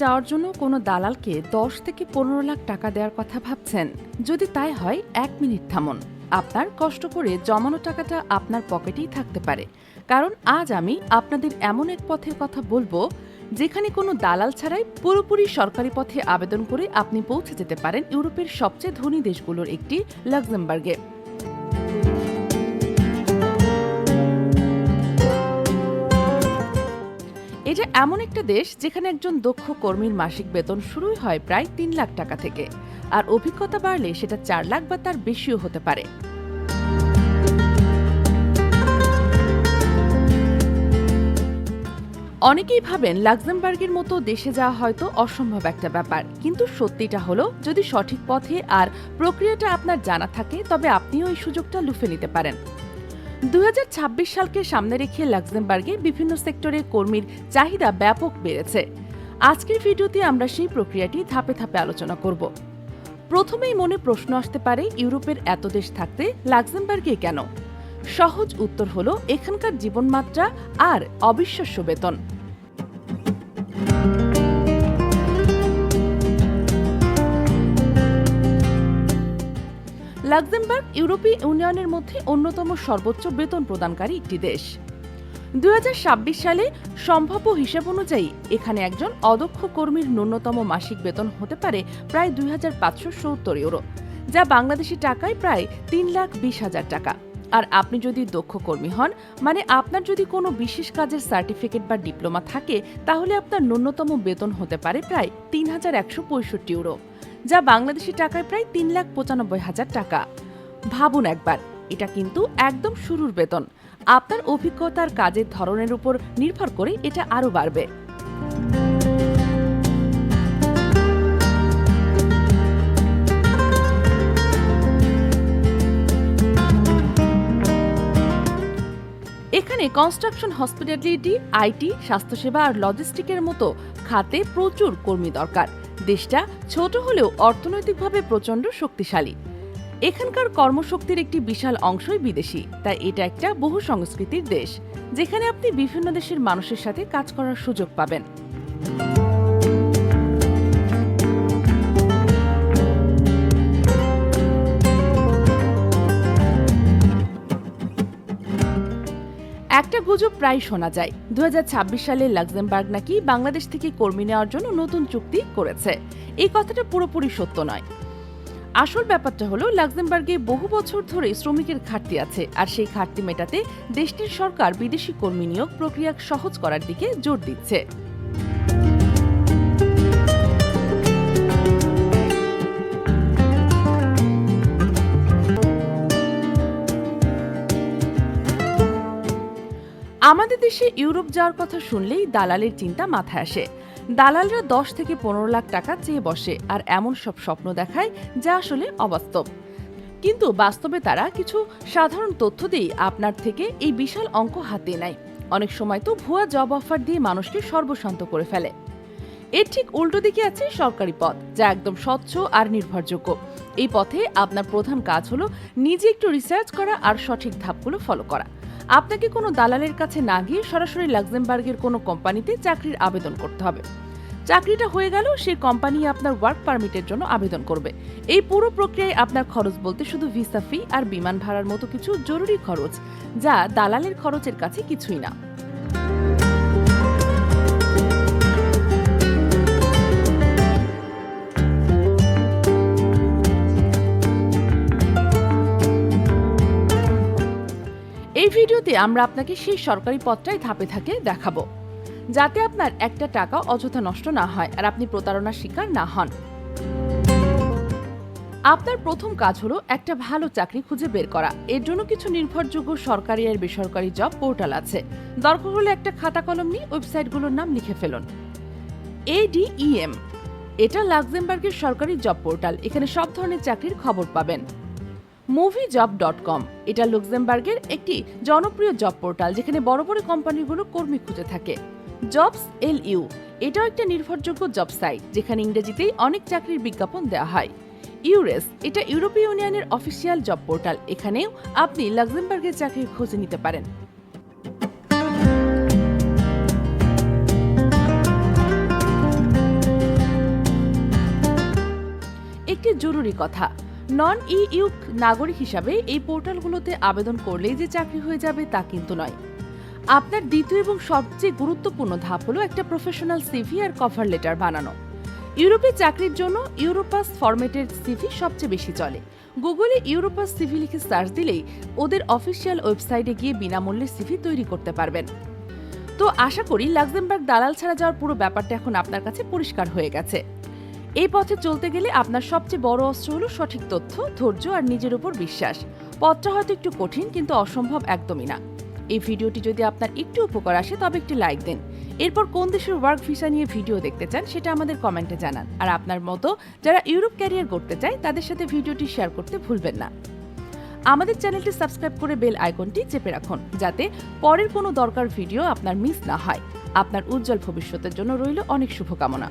যাওয়ার জন্য কোনো দালালকে 10 থেকে 15 লাখ টাকা দেওয়ার কথা ভাবছেন? যদি তাই হয় 1 মিনিট থামুন। আপনার কষ্ট করে জমানো টাকাটা আপনার পকেটেই থাকতে পারে। কারণ আজ আমি আপনাদের এমন এক পথের কথা বলবো যেখানে কোনো দালাল ছাড়াই পুরোপুরি সরকারি পথে আবেদন করে আপনি পৌঁছে যেতে পারেন ইউরোপের সবচেয়ে ধনী দেশগুলোর একটি লাক্সেমবার্গে। এটা এমন একটা দেশ যেখানে একজন দক্ষ কর্মীর মাসিক বেতন শুরুই হয় প্রায় 3 লাখ টাকা থেকে, আর অভিজ্ঞতা বাড়লে সেটা 4 লাখ বা তার বেশিও হতে পারে। অনেকেই ভাবেন লাক্সেমবার্গের মতো দেশে যাওয়া হয়তো অসম্ভব একটা ব্যাপার, কিন্তু সত্যিটা হলো যদি সঠিক পথে আর প্রক্রিয়াটা আপনার জানা থাকে তবে আপনিও এই সুযোগটা লুফে নিতে পারেন। 2026 সালকে সামনে রেখে লাক্সেমবার্গে বিভিন্ন সেক্টরে কর্মীর চাহিদা ব্যাপক বেড়েছে। আজকের ভিডিওতে আমরা সেই প্রক্রিয়াটি ধাপে ধাপে আলোচনা করব। প্রথমেই মনে প্রশ্ন আসতে পারে, ইউরোপের এত দেশ থাকতে লাক্সেমবার্গে কেন? সহজ উত্তর হলো এখানকার জীবনমাত্রা আর অবিশ্বাস্য বেতন। লাক্সেমবার্গ ইউরোপীয় ইউনিয়নের মধ্যে অন্যতম সর্বোচ্চ বেতন প্রদানকারী একটি দেশ। 2026 সালে সম্ভাব্য হিসাব অনুযায়ী এখানে একজন অদক্ষ কর্মীর ন্যূনতম মাসিক বেতন হতে পারে প্রায় 2570 ইউরো, যা বাংলাদেশি টাকায় প্রায় 3,20,000 টাকা। আর আপনি যদি দক্ষ কর্মী হন, মানে আপনার যদি কোনো বিশেষ কাজের সার্টিফিকেট বা ডিপ্লোমা থাকে, তাহলে আপনার ন্যূনতম বেতন হতে পারে প্রায় 3,165 ইউরো, যা বাংলাদেশি টাকায় প্রায় 3,95,000 টাকা। ভাবুন একবার, এটা কিন্তু একদম শুরুর বেতন। আপনার অভিজ্ঞতার কাজের ধরনের উপর নির্ভর করে এটা আরও বাড়বে। এখানে কনস্ট্রাকশন, হসপিটালিটি, আইটি, স্বাস্থ্যসেবা আর লজিস্টিকের মতো খাতে প্রচুর কর্মী দরকার। দেশটা ছোট হলেও অর্থনৈতিকভাবে প্রচণ্ড শক্তিশালী। এখানকার কর্মশক্তির একটি বিশাল অংশই বিদেশি, তাই এটা একটা বহু সংস্কৃতির দেশ যেখানে আপনি বিভিন্ন দেশের মানুষের সাথে কাজ করার সুযোগ পাবেন। একটা গুজব প্রায় শোনা যায়, 2026 সালে লাক্সেমবার্গ নাকি বাংলাদেশ থেকে কর্মী নেওয়ার জন্য নতুন চুক্তি করেছে। এই কথাটা পুরোপুরি সত্য নয়। আসল ব্যাপারটা হলো লাক্সেমবার্গে বহু বছর ধরে শ্রমিকের ঘাটতি আছে, আর সেই ঘাটতি মেটাতে দেশটির সরকার বিদেশি কর্মী নিয়োগ প্রক্রিয়া সহজ করার দিকে জোর দিচ্ছে। আমাদের দেশে ইউরোপ যাওয়ার কথা শুনলেই দালালের চিন্তা মাথায় আসে। দালালরা 10 থেকে 15 লাখ টাকা চেয়ে বসে আর এমন সব স্বপ্ন দেখায় যা আসলে অবাস্তব। কিন্তু বাস্তবে তারা কিছু সাধারণ তথ্য দিয়ে আপনার থেকে এই বিশাল অঙ্ক হাতিয়ে নেয়। অনেক সময় তো ভুয়া জব অফার দিয়ে মানুষকে সর্বশান্ত করে ফেলে। এর ঠিক উল্টো দিকে আছে সরকারি পথ, যা একদম স্বচ্ছ আর নির্ভরযোগ্য। এই পথে আপনার প্রধান কাজ হলো নিজে একটু রিসার্চ করা আর সঠিক ধাপগুলো ফলো করা। আপনাকে কোনো দালালের কাছে না গিয়ে সরাসরি লাক্সেমবার্গের কোনো কোম্পানিতে চাকরির আবেদন করতে হবে। চাকরিটা হয়ে গেল, সেই কোম্পানি আপনার ওয়ার্ক পারমিটের জন্য আবেদন করবে। এই পুরো প্রক্রিয়ায় আপনার খরচ বলতে শুধু ভিসা ফি আর বিমান ভাড়ার মতো কিছু জরুরি খরচ, যা দালালের খরচের কাছে কিছুই না। এই ভিডিওতে আমরা আপনাকে সেই সরকারি পথটাই ধাপে ধাপে দেখাবো, যাতে আপনার একটা টাকা অযথা নষ্ট না হয় আর আপনি প্রতারণার শিকার না হন। আপনার প্রথম কাজ হলো একটা ভালো চাকরি খুঁজে বের করা। এর জন্য কিছু নির্ভরযোগ্য সরকারি আর বেসরকারি জব পোর্টাল আছে। দরকার হলে একটা খাতা কলম নিয়ে ওয়েবসাইটগুলোর নাম লিখে ফেলুন। ADEM, এটা লাক্সেমবার্গের সরকারি জব পোর্টাল। এখানে সব ধরনের চাকরির খবর পাবেন। moviejob.com, এটা লাক্সেমবার্গের একটি জনপ্রিয় জব পোর্টাল যেখানে বড় বড় কোম্পানিগুলো কর্মী খুঁজে থাকে। Jobs.lu, এটাও একটা নির্ভরযোগ্য জব সাইট যেখানে ইংরেজিতেই অনেক চাকরির বিজ্ঞাপন দেওয়া হয়। ইউরেস, এটা ইউরোপীয় ইউনিয়নের অফিসিয়াল জব পোর্টাল। এখানেও আপনি লাক্সেমবার্গের চাকরির খোঁজ নিতে পারেন। জরুরি কথা, নন ইইউ নাগরিক হিসাবে এই পোর্টালগুলোতে আবেদন করলেই যে চাকরি হয়ে যাবে তা কিন্তু নয়। আপনার দ্বিতীয় এবং সবচেয়ে গুরুত্বপূর্ণ ধাপ হলো একটা প্রফেশনাল সিভি আর কভার লেটার বানানো। ইউরোপে চাকরির জন্য ইউরোপাস ফরম্যাটের সিভি সবচেয়ে বেশি চলে। গুগলে ইউরোপাস সিভি লিখে সার্চ দিলেই ওদের অফিসিয়াল ওয়েবসাইটে গিয়ে বিনামূল্যে সিভি তৈরি করতে পারবেন। তো আশা করি লাক্সেমবার্গ দালাল ছাড়া যাওয়ার পুরো ব্যাপারটা এখন আপনার কাছে পরিষ্কার হয়ে গেছে। এই পথে চলতে গেলে আপনার সবচেয়ে বড় অস্ত্র হলো সঠিক তথ্য, ধৈর্য আর নিজের উপর বিশ্বাস। পথটা হয়তো একটু কঠিন, কিন্তু অসম্ভব একদমই না। এই ভিডিওটি যদি আপনার একটু উপকার আসে তবে একটি লাইক দিন। এরপর কোন দেশের ওয়ার্ক ভিসা নিয়ে ভিডিও দেখতে চান সেটা আমাদের কমেন্টে জানান। আর আপনার মতো যারা ইউরোপ ক্যারিয়ার করতে চায় তাদের সাথে ভিডিওটি শেয়ার করতে ভুলবেন না। আমাদের চ্যানেলটি সাবস্ক্রাইব করে বেল আইকনটি চেপে রাখুন, যাতে পরের কোনো দরকার ভিডিও আপনার মিস না হয়। আপনার উজ্জ্বল ভবিষ্যতের জন্য রইল অনেক শুভকামনা।